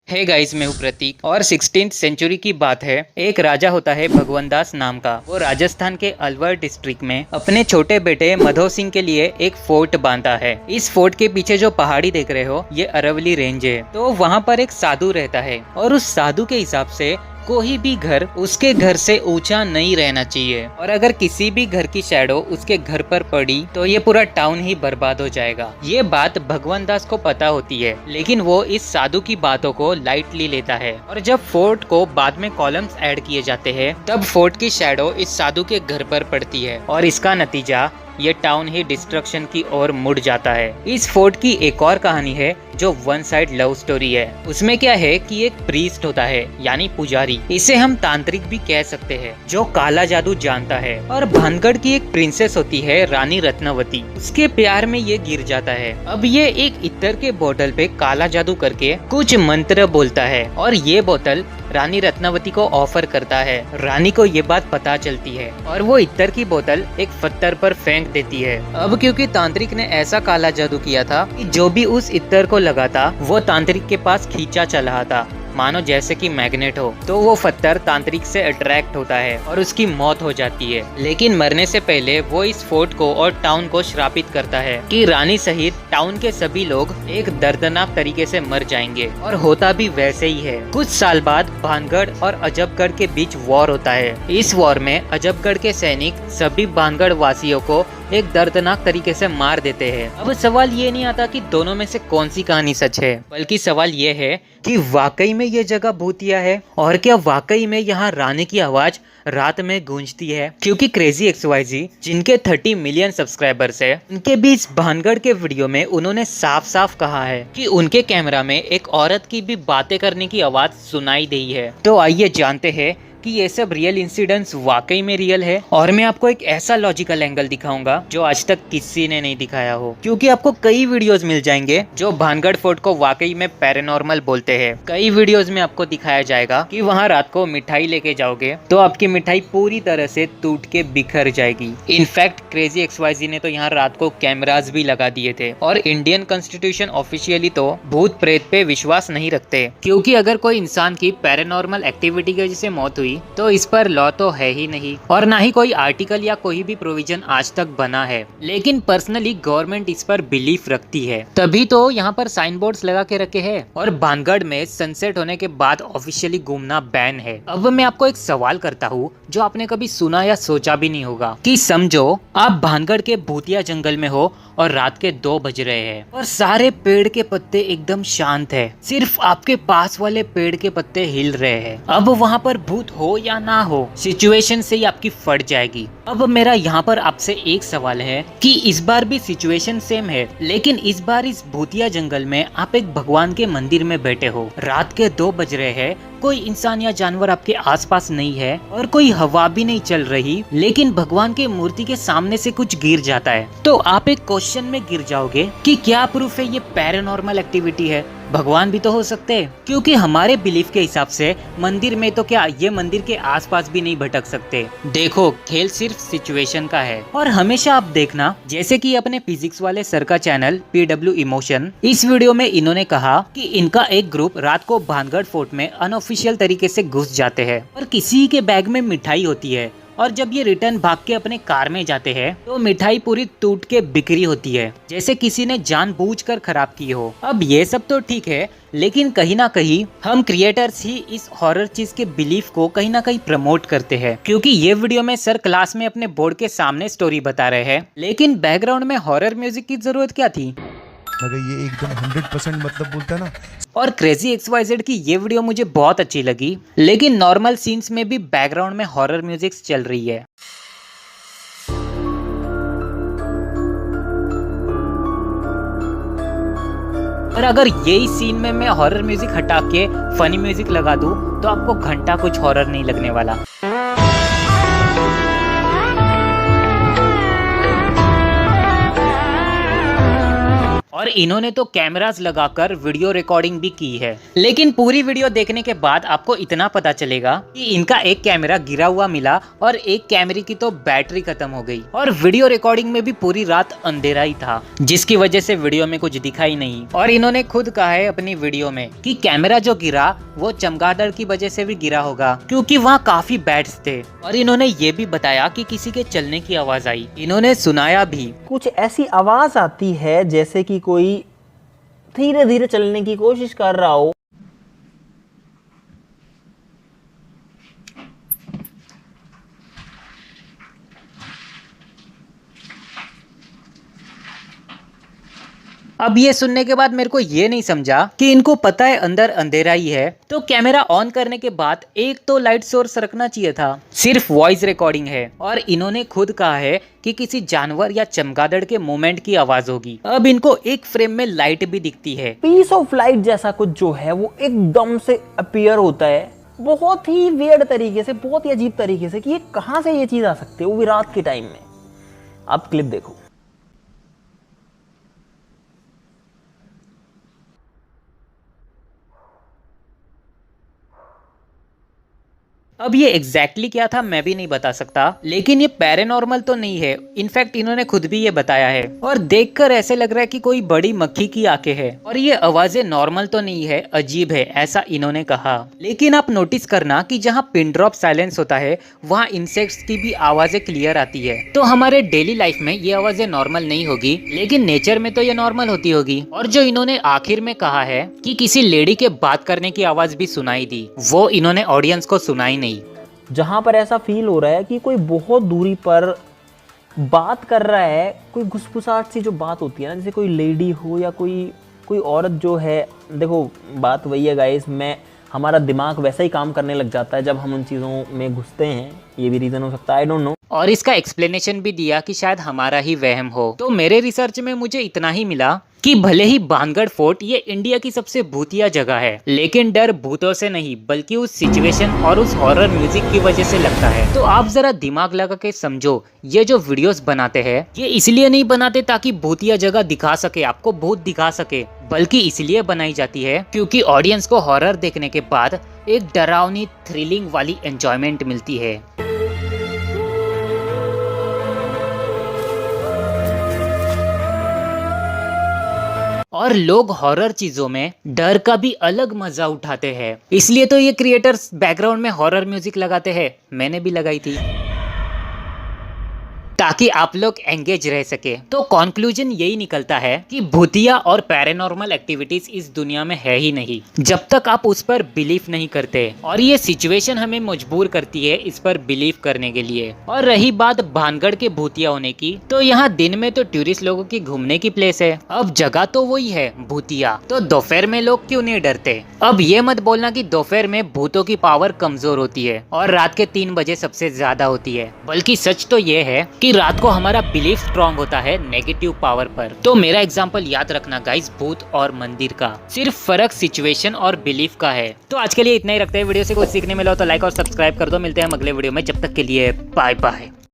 Hey guys, मैं हूँ प्रतीक और 16th सेंचुरी की बात है। एक राजा होता है भगवान दास नाम का। वो राजस्थान के अलवर डिस्ट्रिक्ट में अपने छोटे बेटे मधो सिंह के लिए एक फोर्ट बांधा है। इस फोर्ट के पीछे जो पहाड़ी देख रहे हो ये अरवली रेंज है। तो वहाँ पर एक साधु रहता है और उस साधु के हिसाब से कोई भी घर उसके घर से ऊंचा नहीं रहना चाहिए और अगर किसी भी घर की शैडो उसके घर पर पड़ी तो ये पूरा टाउन ही बर्बाद हो जाएगा। ये बात भगवान दास को पता होती है, लेकिन वो इस साधु की बातों को लाइटली लेता है और जब फोर्ट को बाद में कॉलम्स ऐड किए जाते हैं तब फोर्ट की शैडो इस साधु के घर पर पड़ती है और इसका नतीजा ये टाउन ही डिस्ट्रक्शन की ओर मुड़ जाता है। इस फोर्ट की एक और कहानी है जो वन साइड लव स्टोरी है। उसमें क्या है कि एक प्रीस्ट होता है यानी पुजारी, इसे हम तांत्रिक भी कह सकते हैं, जो काला जादू जानता है। और भानगढ़ की एक प्रिंसेस होती है रानी रत्नावती, उसके प्यार में ये गिर जाता है। अब ये एक इत्र के बोतल पे काला जादू करके कुछ मंत्र बोलता है और ये बोतल रानी रत्नावती को ऑफर करता है। रानी को ये बात पता चलती है और वो इत्र की बोतल एक पत्थर पर फेंक देती है। अब क्योंकि तांत्रिक ने ऐसा काला जादू किया था कि जो भी उस इत्र को लगा था वो तांत्रिक के पास खींचा चल रहा था, मानो जैसे कि मैग्नेट हो। तो वो पत्थर तांत्रिक से अट्रैक्ट होता है और उसकी मौत हो जाती है। लेकिन मरने से पहले वो इस फोर्ट को और टाउन को श्रापित करता है कि रानी सहित टाउन के सभी लोग एक दर्दनाक तरीके से मर जाएंगे। और होता भी वैसे ही है। कुछ साल बाद भानगढ़ और अजबगढ़ के बीच वॉर होता है। इस वॉर में अजबगढ़ के सैनिक सभी भानगढ़ वासियों को एक दर्दनाक तरीके से मार देते हैं। अब सवाल ये नहीं आता कि दोनों में से कौन सी कहानी सच है, बल्कि सवाल ये है कि वाकई में ये जगह भूतिया है और क्या वाकई में यहाँ रानी की आवाज रात में गूंजती है। क्योंकि क्रेजी XYZ जिनके 30 मिलियन सब्सक्राइबर्स है, उनके भी इस भानगढ़ के वीडियो में उन्होंने साफ साफ कहा है कि उनके कैमरा में एक औरत की भी बातें करने की आवाज सुनाई दी है। तो आइए जानते हैं कि ये सब रियल इंसिडेंट्स वाकई में रियल है। और मैं आपको एक ऐसा लॉजिकल एंगल दिखाऊंगा जो आज तक किसी ने नहीं दिखाया हो। क्योंकि आपको कई वीडियोस मिल जाएंगे जो भानगढ़ फोर्ट को वाकई में पैरानॉर्मल बोलते हैं। कई वीडियोस में आपको दिखाया जाएगा कि वहाँ रात को मिठाई लेके जाओगे तो आपकी मिठाई पूरी तरह से टूट के बिखर जाएगी। इनफैक्ट क्रेजी XYZ ने तो यहाँ रात को कैमरास भी लगा दिए थे। और इंडियन कॉन्स्टिट्यूशन ऑफिशियली तो भूत प्रेत पे विश्वास नहीं रखते, क्योंकि अगर कोई इंसान की पैरानॉर्मल एक्टिविटी की वजह से मौत हुई तो इस पर लॉ तो है ही नहीं और ना ही कोई आर्टिकल या कोई भी प्रोविजन आज तक बना है। लेकिन पर्सनली गवर्नमेंट इस पर बिलीफ रखती है, तभी तो यहाँ पर साइन बोर्ड्स लगा के रखे हैं। और भानगढ़ में सनसेट होने के बाद ऑफिशियली घूमना बैन है। अब मैं आपको एक सवाल करता हूँ जो आपने कभी सुना या सोचा भी नहीं होगा कि समझो आप भानगढ़ के भूतिया जंगल में हो और रात के 2 बज रहे हैं और सारे पेड़ के पत्ते एकदम शांत है, सिर्फ आपके पास वाले पेड़ के पत्ते हिल रहे हैं। अब वहाँ पर भूत हो या ना हो, सिचुएशन से ही आपकी फट जाएगी। अब मेरा यहाँ पर आपसे एक सवाल है कि इस बार भी सिचुएशन सेम है, लेकिन इस बार इस भूतिया जंगल में आप एक भगवान के मंदिर में बैठे हो, रात के 2 बज रहे हैं, कोई इंसान या जानवर आपके आसपास नहीं है और कोई हवा भी नहीं चल रही, लेकिन भगवान के मूर्ति के सामने से कुछ गिर जाता है। तो आप एक क्वेश्चन में गिर जाओगे कि क्या प्रूफ है ये पैरानॉर्मल एक्टिविटी है, भगवान भी तो हो सकते हैं। क्योंकि हमारे बिलीफ के हिसाब से मंदिर में तो क्या ये मंदिर के आसपास भी नहीं भटक सकते। देखो, खेल सिर्फ सिचुएशन का है। और हमेशा आप देखना, जैसे कि अपने फिजिक्स वाले सर का चैनल PW इमोशन, इस वीडियो में इन्होंने कहा कि इनका एक ग्रुप रात को भानगढ़ फोर्ट में अनऑफिशियल तरीके से घुस जाते हैं और किसी के बैग में मिठाई होती है और जब ये रिटर्न भाग के अपने कार में जाते हैं तो मिठाई पूरी टूट के बिखरी होती है, जैसे किसी ने जानबूझकर खराब की हो। अब ये सब तो ठीक है, लेकिन कहीं ना कहीं हम क्रिएटर्स ही इस हॉरर चीज के बिलीफ को कहीं ना कहीं प्रमोट करते हैं। क्योंकि ये वीडियो में सर क्लास में अपने बोर्ड के सामने स्टोरी बता रहे हैं, लेकिन बैकग्राउंड में हॉरर म्यूजिक की जरूरत क्या थी। मगर ये एकदम 100% मतलब बोलता है ना। और क्रेजी XYZ की ये वीडियो मुझे बहुत अच्छी लगी, लेकिन नॉर्मल सीन्स में भी बैकग्राउंड में हॉरर म्यूजिक चल रही है। और अगर यही सीन में मैं हॉरर म्यूजिक हटा के फनी म्यूजिक लगा दूं तो आपको घंटा कुछ हॉरर नहीं लगने वाला। और इन्होंने तो कैमरास लगाकर वीडियो रिकॉर्डिंग भी की है। लेकिन पूरी वीडियो देखने के बाद आपको इतना पता चलेगा कि इनका एक कैमरा गिरा हुआ मिला और एक कैमरे की तो बैटरी खत्म हो गई और वीडियो रिकॉर्डिंग में भी पूरी रात अंधेरा ही था, जिसकी वजह से वीडियो में कुछ दिखा ही नहीं। और इन्होंने खुद कहा है अपनी वीडियो में कि कैमरा जो गिरा वो चमगादड़ की वजह से भी गिरा होगा, क्योंकि वहाँ काफी बैट्स थे। और इन्होंने ये भी बताया कि किसी के चलने की आवाज आई। इन्होंने सुनाया भी कुछ ऐसी आवाज आती है जैसे कि कोई धीरे धीरे चलने की कोशिश कर रहा हो। अब ये सुनने के बाद मेरे को ये नहीं समझा कि इनको पता है अंदर अंधेरा ही है, तो कैमरा ऑन करने के बाद एक तो लाइट सोर्स रखना चाहिए था। सिर्फ वॉइस रिकॉर्डिंग है और इन्होंने खुद कहा है कि किसी जानवर या चमगादड़ के मूवमेंट की आवाज होगी। अब इनको एक फ्रेम में लाइट भी दिखती है। पीस ऑफ लाइट जैसा कुछ जो है वो एकदम से अपीयर होता है, बहुत ही वियर्ड तरीके से, बहुत ही अजीब तरीके से कि ये कहां से ये चीज आ सकती है, वो भी रात के टाइम में। आप क्लिप देखो। अब ये एग्जैक्टली क्या था मैं भी नहीं बता सकता, लेकिन ये पैरानॉर्मल तो नहीं है। इनफैक्ट इन्होंने खुद भी ये बताया है और देखकर ऐसे लग रहा है कि कोई बड़ी मक्खी की आंखें है। और ये आवाजें नॉर्मल तो नहीं है, अजीब है, ऐसा इन्होंने कहा। लेकिन आप नोटिस करना कि जहाँ पिन ड्रॉप साइलेंस होता है वहाँ इंसेक्ट्स की भी आवाजें क्लियर आती है। तो हमारे डेली लाइफ में ये आवाजें नॉर्मल नहीं होगी, लेकिन नेचर में तो ये नॉर्मल होती होगी। और जो इन्होंने आखिर में कहा है कि किसी लेडी के बात करने की आवाज भी सुनाई दी, वो इन्होंने ऑडियंस को सुनाई नहीं। जहां पर ऐसा फील हो रहा है कि कोई बहुत दूरी पर बात कर रहा है, कोई घुसपुसाहट सी जो बात होती है ना, जैसे कोई लेडी हो या कोई औरत जो है। देखो बात वही है गाइस, हमारा दिमाग वैसा ही काम करने लग जाता है जब हम उन चीज़ों में घुसते हैं। ये भी रीज़न हो सकता है, आई डोंट नो। और इसका एक्सप्लेनेशन भी दिया कि शायद हमारा ही वहम हो। तो मेरे रिसर्च में मुझे इतना ही मिला कि भले ही भानगढ़ फोर्ट ये इंडिया की सबसे भूतिया जगह है, लेकिन डर भूतों से नहीं बल्कि उस सिचुएशन और उस हॉरर म्यूजिक की वजह से लगता है। तो आप जरा दिमाग लगा के समझो, ये जो वीडियोस बनाते हैं ये इसलिए नहीं बनाते ताकि भूतिया जगह दिखा सके, आपको भूत दिखा सके, बल्कि इसलिए बनाई जाती है क्योंकि ऑडियंस को हॉरर देखने के बाद एक डरावनी थ्रिलिंग वाली एंजॉयमेंट मिलती है। और लोग हॉरर चीजों में डर का भी अलग मजा उठाते हैं, इसलिए तो ये क्रिएटर्स बैकग्राउंड में हॉरर म्यूजिक लगाते हैं। मैंने भी लगाई थी ताकि आप लोग एंगेज रह सके। तो कंक्लूजन यही निकलता है कि भूतिया और पैरानॉर्मल एक्टिविटीज इस दुनिया में है ही नहीं जब तक आप उस पर बिलीव नहीं करते, और ये सिचुएशन हमें मजबूर करती है इस पर बिलीव करने के लिए। और रही बात भानगढ़ के भूतिया होने की, तो यहाँ दिन में तो टूरिस्ट लोगों की घूमने की प्लेस है, अब जगह तो वही है भूतिया, तो दोपहर में लोग क्यों नहीं डरते। अब ये मत बोलना कि दोपहर में भूतों की पावर कमजोर होती है और रात के 3 बजे सबसे ज्यादा होती है, बल्कि सच तो ये है कि रात को हमारा बिलीफ स्ट्रॉन्ग होता है नेगेटिव पावर पर। तो मेरा एग्जांपल याद रखना गाइस, भूत और मंदिर का सिर्फ फर्क सिचुएशन और बिलीफ का है। तो आज के लिए इतना ही रखते हैं। वीडियो से कुछ सीखने मिला हो तो लाइक और सब्सक्राइब कर दो। मिलते हैं अगले वीडियो में, जब तक के लिए बाय बाय।